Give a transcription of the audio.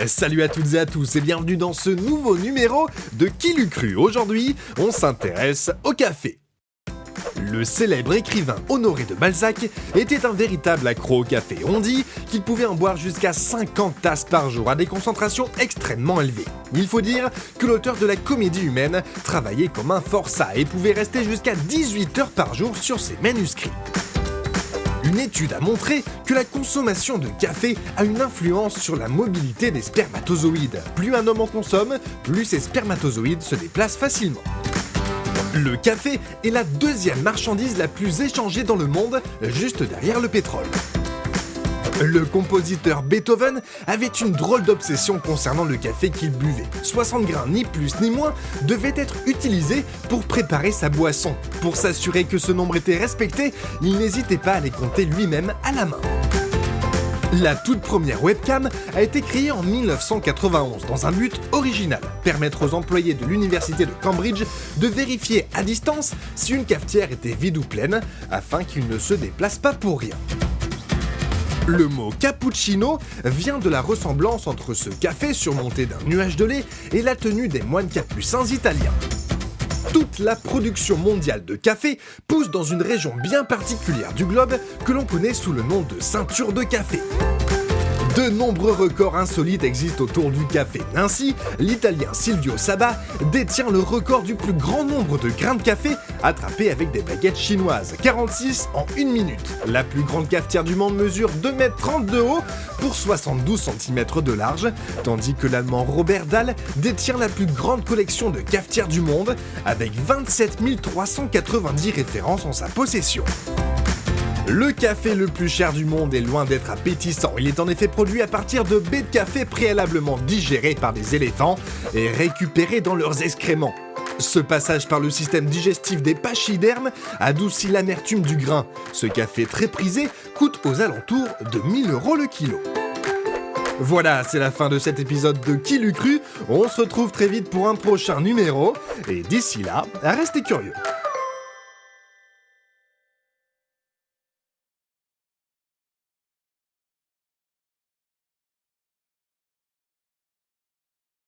Salut à toutes et à tous et bienvenue dans ce nouveau numéro de Qui l'eût cru. Aujourd'hui, on s'intéresse au café. Le célèbre écrivain Honoré de Balzac était un véritable accro au café. On dit qu'il pouvait en boire jusqu'à 50 tasses par jour à des concentrations extrêmement élevées. Il faut dire que l'auteur de la Comédie humaine travaillait comme un forçat et pouvait rester jusqu'à 18 heures par jour sur ses manuscrits. Une étude a montré que la consommation de café a une influence sur la mobilité des spermatozoïdes. Plus un homme en consomme, plus ces spermatozoïdes se déplacent facilement. Le café est la deuxième marchandise la plus échangée dans le monde, juste derrière le pétrole. Le compositeur Beethoven avait une drôle d'obsession concernant le café qu'il buvait. 60 grains, ni plus ni moins, devaient être utilisés pour préparer sa boisson. Pour s'assurer que ce nombre était respecté, il n'hésitait pas à les compter lui-même à la main. La toute première webcam a été créée en 1991 dans un but original, permettre aux employés de l'université de Cambridge de vérifier à distance si une cafetière était vide ou pleine, afin qu'ils ne se déplacent pas pour rien. Le mot cappuccino vient de la ressemblance entre ce café surmonté d'un nuage de lait et la tenue des moines capucins italiens. Toute la production mondiale de café pousse dans une région bien particulière du globe que l'on connaît sous le nom de ceinture de café. De nombreux records insolites existent autour du café. Ainsi, l'Italien Silvio Saba détient le record du plus grand nombre de grains de café attrapés avec des baguettes chinoises, 46 en 1 minute. La plus grande cafetière du monde mesure 2,30 m de haut pour 72 cm de large, tandis que l'Allemand Robert Dahl détient la plus grande collection de cafetières du monde, avec 27 390 références en sa possession. Le café le plus cher du monde est loin d'être appétissant. Il est en effet produit à partir de baies de café préalablement digérées par des éléphants et récupérées dans leurs excréments. Ce passage par le système digestif des pachydermes adoucit l'amertume du grain. Ce café très prisé coûte aux alentours de 1 000 € le kilo. Voilà, c'est la fin de cet épisode de Qui l'eût cru. On se retrouve très vite pour un prochain numéro. Et d'ici là, restez curieux.